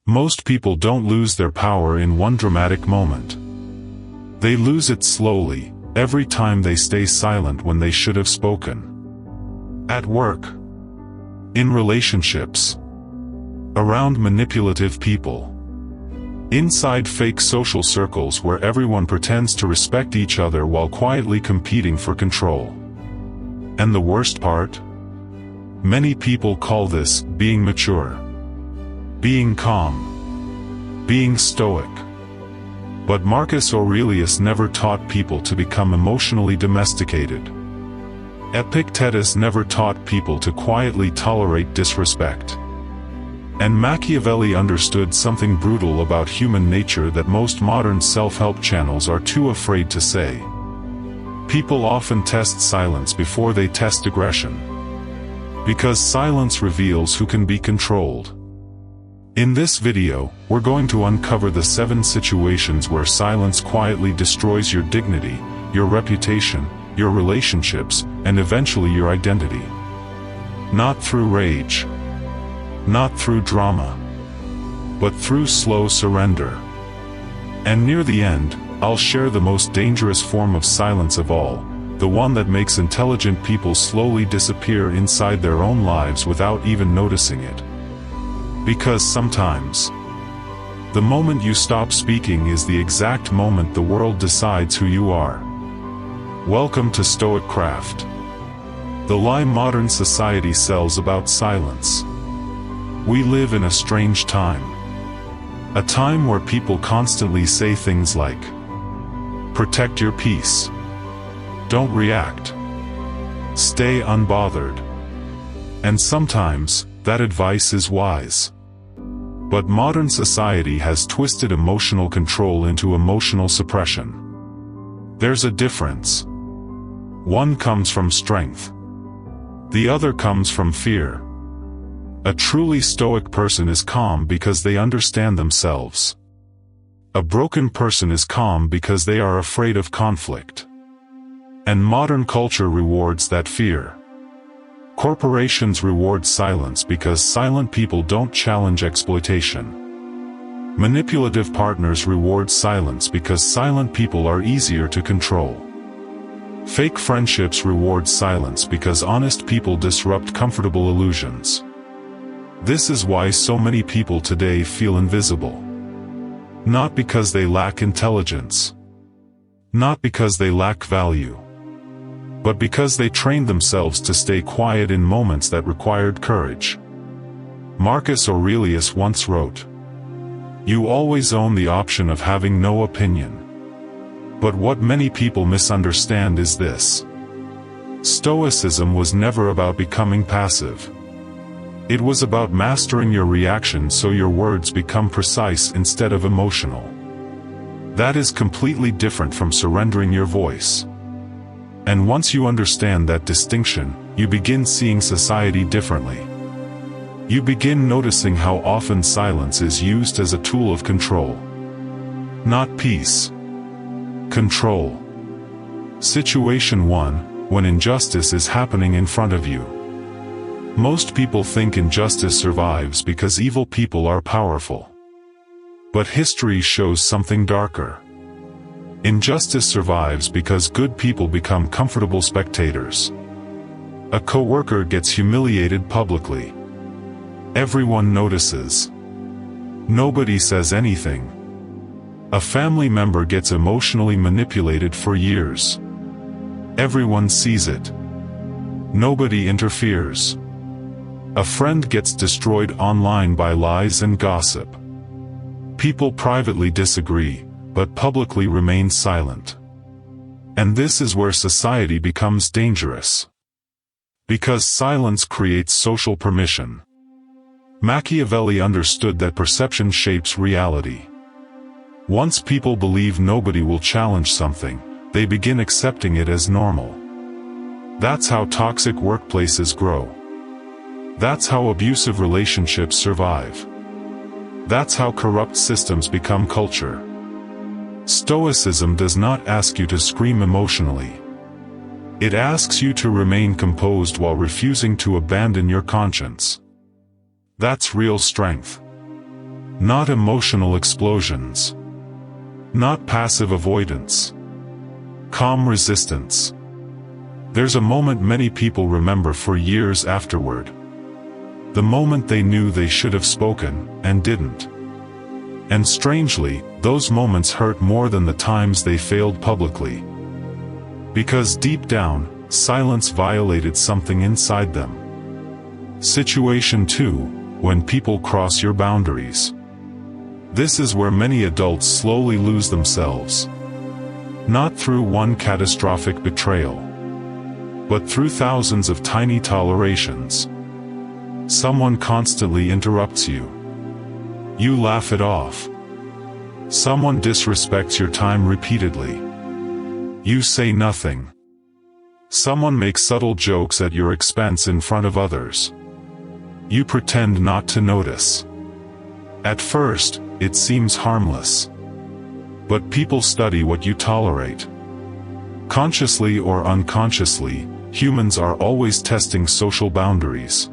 Most people don't lose their power in one dramatic moment. They lose it slowly, every time they stay silent when they should have spoken. At work, in relationships, around manipulative people, inside fake social circles where everyone pretends to respect each other while quietly competing for control. And the worst part? Many people call this being mature, being calm, being stoic. But Marcus Aurelius never taught people to become emotionally domesticated. Epictetus never taught people to quietly tolerate disrespect. And Machiavelli understood something brutal about human nature that most modern self-help channels are too afraid to say. People often test silence before they test aggression. Because silence reveals who can be controlled. In this video, we're going to uncover the 7 situations where silence quietly destroys your dignity, your reputation, your relationships, and eventually your identity. Not through rage, not through drama, but through slow surrender. And near the end, I'll share the most dangerous form of silence of all, the one that makes intelligent people slowly disappear inside their own lives without even noticing it. Because sometimes, the moment you stop speaking is the exact moment the world decides who you are. Welcome to StoicCraft. The lie modern society sells about silence. We live in a strange time. A time where people constantly say things like, protect your peace, don't react, stay unbothered. And sometimes, that advice is wise. But modern society has twisted emotional control into emotional suppression. There's a difference. One comes from strength. The other comes from fear. A truly stoic person is calm because they understand themselves. A broken person is calm because they are afraid of conflict. And modern culture rewards that fear. Corporations reward silence because silent people don't challenge exploitation. Manipulative partners reward silence because silent people are easier to control. Fake friendships reward silence because honest people disrupt comfortable illusions. This is why so many people today feel invisible. Not because they lack intelligence. Not because they lack value. But because they trained themselves to stay quiet in moments that required courage. Marcus Aurelius once wrote, "You always own the option of having no opinion." But what many people misunderstand is this. Stoicism was never about becoming passive. It was about mastering your reaction so your words become precise instead of emotional. That is completely different from surrendering your voice. And once you understand that distinction, you begin seeing society differently. You begin noticing how often silence is used as a tool of control. Not peace. Control. Situation 1, when injustice is happening in front of you. Most people think injustice survives because evil people are powerful. But history shows something darker. Injustice survives because good people become comfortable spectators. A coworker gets humiliated publicly. Everyone notices. Nobody says anything. A family member gets emotionally manipulated for years. Everyone sees it. Nobody interferes. A friend gets destroyed online by lies and gossip. People privately disagree, but publicly remain silent. And this is where society becomes dangerous. Because silence creates social permission. Machiavelli understood that perception shapes reality. Once people believe nobody will challenge something, they begin accepting it as normal. That's how toxic workplaces grow. That's how abusive relationships survive. That's how corrupt systems become culture. Stoicism does not ask you to scream emotionally. It asks you to remain composed while refusing to abandon your conscience. That's real strength. Not emotional explosions. Not passive avoidance. Calm resistance. There's a moment many people remember for years afterward. The moment they knew they should have spoken, and didn't. And strangely, those moments hurt more than the times they failed publicly. Because deep down, silence violated something inside them. Situation 2, when people cross your boundaries. This is where many adults slowly lose themselves. Not through one catastrophic betrayal, but through thousands of tiny tolerations. Someone constantly interrupts you. You laugh it off. Someone disrespects your time repeatedly. You say nothing. Someone makes subtle jokes at your expense in front of others. You pretend not to notice. At first, it seems harmless. But people study what you tolerate. Consciously or unconsciously, humans are always testing social boundaries.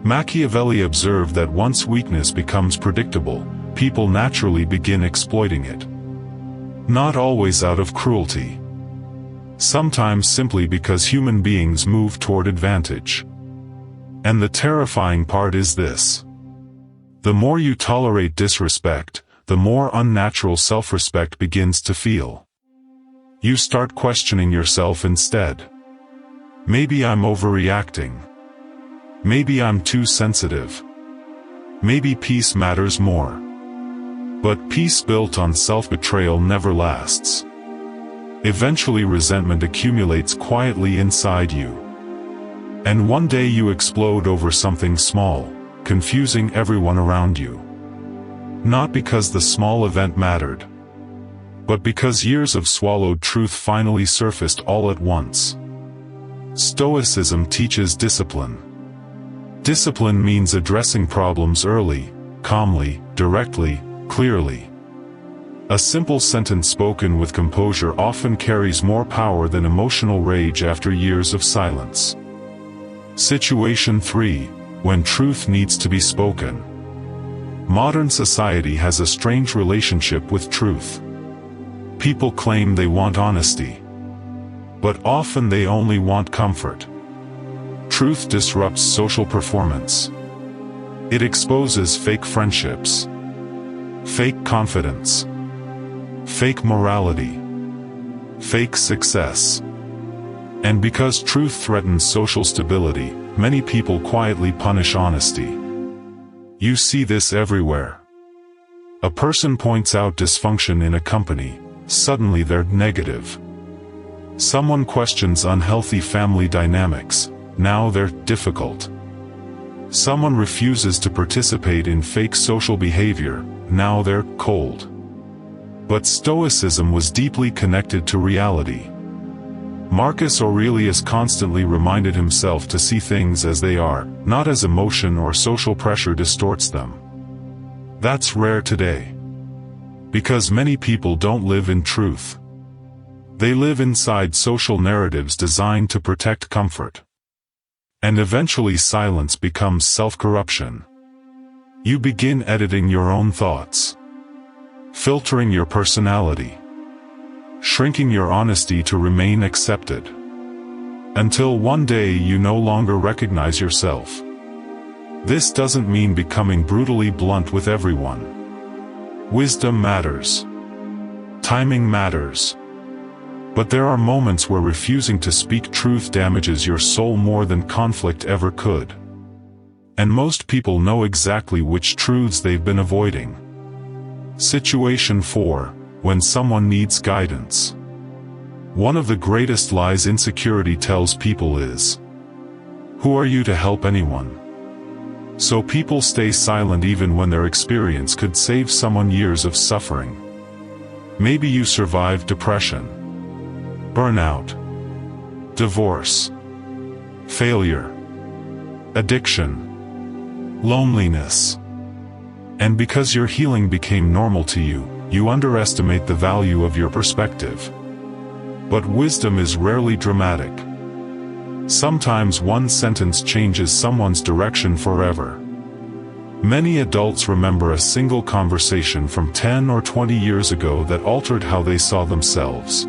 Machiavelli observed that once weakness becomes predictable, people naturally begin exploiting it. Not always out of cruelty. Sometimes simply because human beings move toward advantage. And the terrifying part is this. The more you tolerate disrespect, the more unnatural self-respect begins to feel. You start questioning yourself instead. Maybe I'm overreacting. Maybe I'm too sensitive. Maybe peace matters more. But peace built on self-betrayal never lasts. Eventually resentment accumulates quietly inside you. And one day you explode over something small, confusing everyone around you. Not because the small event mattered, but because years of swallowed truth finally surfaced all at once. Stoicism teaches discipline. Discipline means addressing problems early, calmly, directly, clearly. A simple sentence spoken with composure often carries more power than emotional rage after years of silence. Situation 3, when truth needs to be spoken. Modern society has a strange relationship with truth. People claim they want honesty. But often they only want comfort. Truth disrupts social performance. It exposes fake friendships, fake confidence, fake morality, fake success. And because truth threatens social stability, many people quietly punish honesty. You see this everywhere. A person points out dysfunction in a company, suddenly they're negative. Someone questions unhealthy family dynamics, now they're difficult. Someone refuses to participate in fake social behavior, now they're cold. But Stoicism was deeply connected to reality. Marcus Aurelius constantly reminded himself to see things as they are, not as emotion or social pressure distorts them. That's rare today. Because many people don't live in truth. They live inside social narratives designed to protect comfort. And eventually silence becomes self-corruption. You begin editing your own thoughts. Filtering your personality. Shrinking your honesty to remain accepted. Until one day you no longer recognize yourself. This doesn't mean becoming brutally blunt with everyone. Wisdom matters. Timing matters. But there are moments where refusing to speak truth damages your soul more than conflict ever could. And most people know exactly which truths they've been avoiding. Situation 4. When someone needs guidance. One of the greatest lies insecurity tells people is, who are you to help anyone? So people stay silent even when their experience could save someone years of suffering. Maybe you survived depression, burnout, divorce, failure, addiction, loneliness. And because your healing became normal to you, you underestimate the value of your perspective. But wisdom is rarely dramatic. Sometimes one sentence changes someone's direction forever. Many adults remember a single conversation from 10 or 20 years ago that altered how they saw themselves.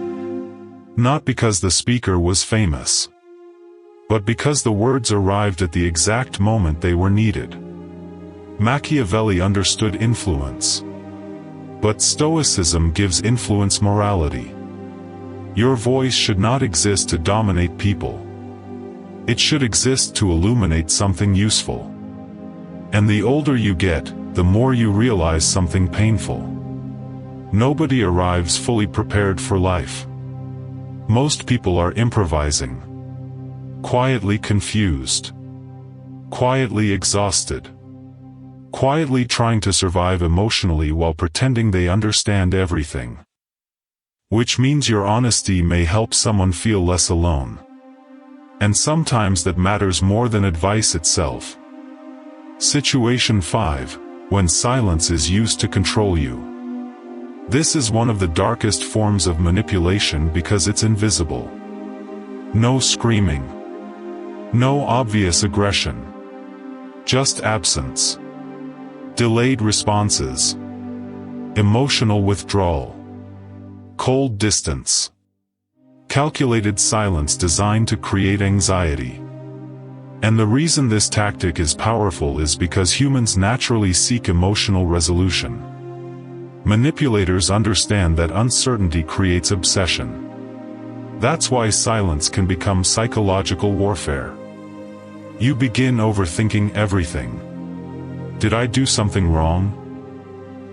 Not because the speaker was famous, but because the words arrived at the exact moment they were needed. Machiavelli understood influence, but Stoicism gives influence morality. Your voice should not exist to dominate people. It should exist to illuminate something useful. And the older you get, the more you realize something painful. Nobody arrives fully prepared for life. Most people are improvising, quietly confused, quietly exhausted, quietly trying to survive emotionally while pretending they understand everything. Which means your honesty may help someone feel less alone. And sometimes that matters more than advice itself. Situation 5. When silence is used to control you. This is one of the darkest forms of manipulation because it's invisible. No screaming. No obvious aggression. Just absence. Delayed responses. Emotional withdrawal. Cold distance. Calculated silence designed to create anxiety. And the reason this tactic is powerful is because humans naturally seek emotional resolution. Manipulators understand that uncertainty creates obsession. That's why silence can become psychological warfare. You begin overthinking everything. Did I do something wrong?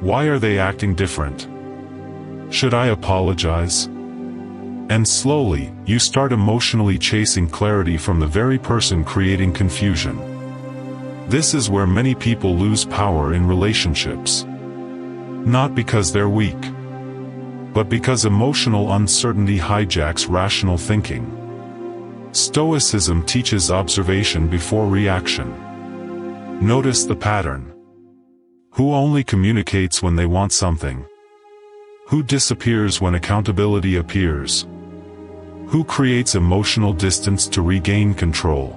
Why are they acting different? Should I apologize? And slowly, you start emotionally chasing clarity from the very person creating confusion. This is where many people lose power in relationships. Not because they're weak, but because emotional uncertainty hijacks rational thinking. Stoicism teaches observation before reaction. Notice the pattern. Who only communicates when they want something? Who disappears when accountability appears? Who creates emotional distance to regain control?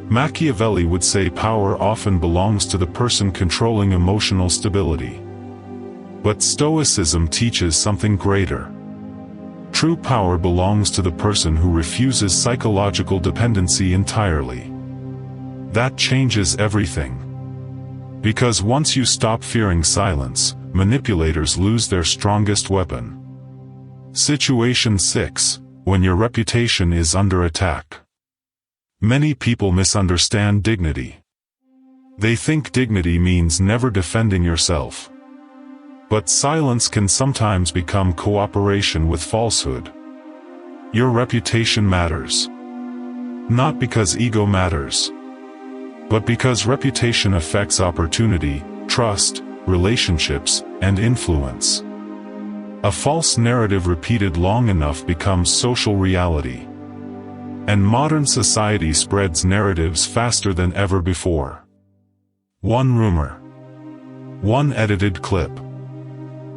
Machiavelli would say power often belongs to the person controlling emotional stability. But Stoicism teaches something greater. True power belongs to the person who refuses psychological dependency entirely. That changes everything. Because once you stop fearing silence, manipulators lose their strongest weapon. Situation 6. When your reputation is under attack. Many people misunderstand dignity. They think dignity means never defending yourself. But silence can sometimes become cooperation with falsehood. Your reputation matters. Not because ego matters, but because reputation affects opportunity, trust, relationships, and influence. A false narrative repeated long enough becomes social reality. And modern society spreads narratives faster than ever before. One rumor. One edited clip.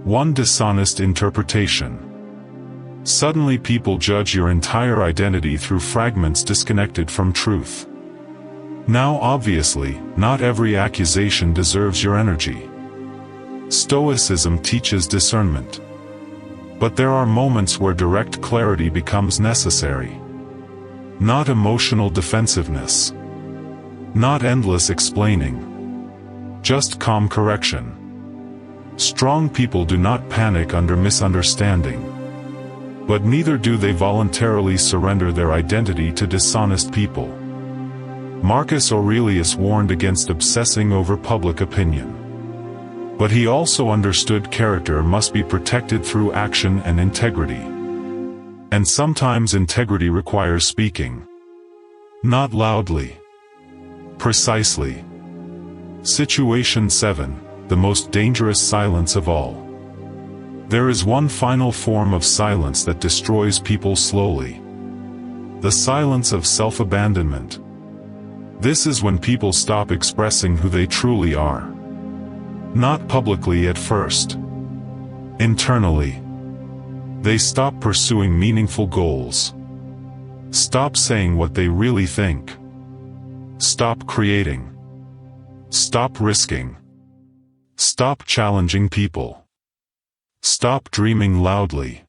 One dishonest interpretation. Suddenly people judge your entire identity through fragments disconnected from truth. Now obviously, not every accusation deserves your energy. Stoicism teaches discernment. But there are moments where direct clarity becomes necessary. Not emotional defensiveness. Not endless explaining. Just calm correction. Strong people do not panic under misunderstanding. But neither do they voluntarily surrender their identity to dishonest people. Marcus Aurelius warned against obsessing over public opinion. But he also understood character must be protected through action and integrity. And sometimes integrity requires speaking. Not loudly. Precisely. Situation 7. The most dangerous silence of all. There is one final form of silence that destroys people slowly. The silence of self-abandonment. This is when people stop expressing who they truly are. Not publicly at first. Internally. They stop pursuing meaningful goals. Stop saying what they really think. Stop creating. Stop risking. Stop challenging people. Stop dreaming loudly.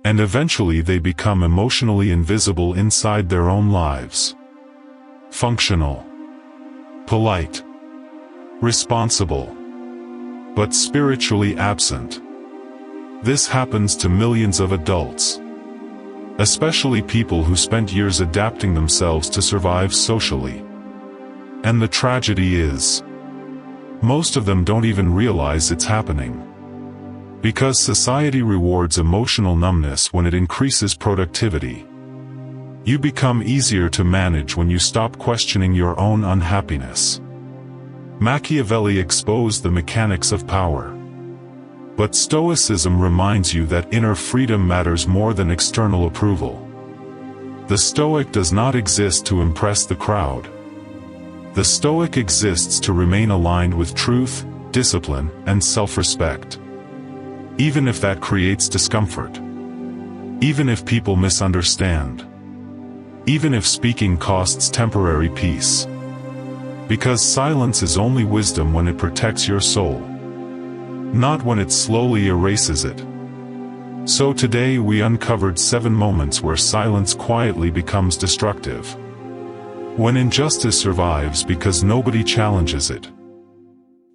And eventually they become emotionally invisible inside their own lives. Functional. Polite. Responsible. But spiritually absent. This happens to millions of adults. Especially people who spent years adapting themselves to survive socially. And the tragedy is, most of them don't even realize it's happening. Because society rewards emotional numbness when it increases productivity. You become easier to manage when you stop questioning your own unhappiness. Machiavelli exposed the mechanics of power. But Stoicism reminds you that inner freedom matters more than external approval. The Stoic does not exist to impress the crowd. The Stoic exists to remain aligned with truth, discipline, and self-respect. Even if that creates discomfort. Even if people misunderstand. Even if speaking costs temporary peace. Because silence is only wisdom when it protects your soul. Not when it slowly erases it. So today we uncovered 7 moments where silence quietly becomes destructive. When injustice survives because nobody challenges it.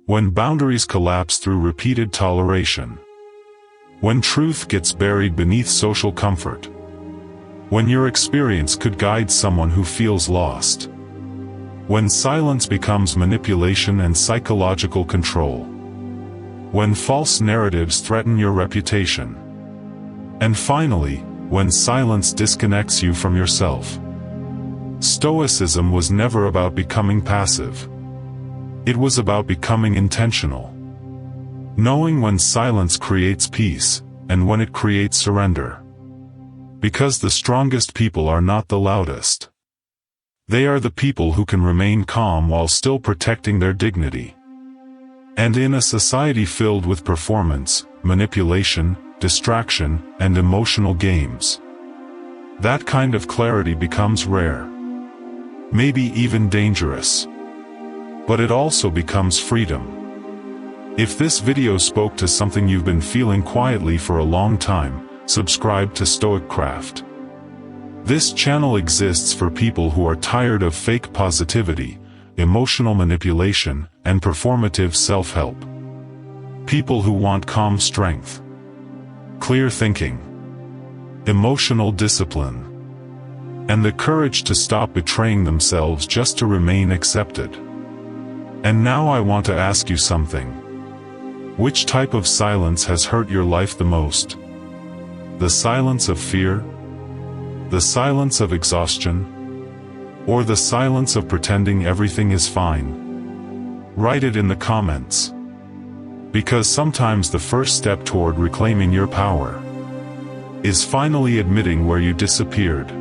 When boundaries collapse through repeated toleration. When truth gets buried beneath social comfort. When your experience could guide someone who feels lost. When silence becomes manipulation and psychological control. When false narratives threaten your reputation. And finally, when silence disconnects you from yourself. Stoicism was never about becoming passive. It was about becoming intentional. Knowing when silence creates peace, and when it creates surrender. Because the strongest people are not the loudest. They are the people who can remain calm while still protecting their dignity. And in a society filled with performance, manipulation, distraction, and emotional games, that kind of clarity becomes rare. Maybe even dangerous. But it also becomes freedom. If this video spoke to something you've been feeling quietly for a long time, subscribe to StoicCraft. This channel exists for people who are tired of fake positivity, emotional manipulation, and performative self-help. People who want calm strength, clear thinking, emotional discipline, and the courage to stop betraying themselves just to remain accepted. And now I want to ask you something. Which type of silence has hurt your life the most? The silence of fear? The silence of exhaustion? Or the silence of pretending everything is fine? Write it in the comments. Because sometimes the first step toward reclaiming your power is finally admitting where you disappeared.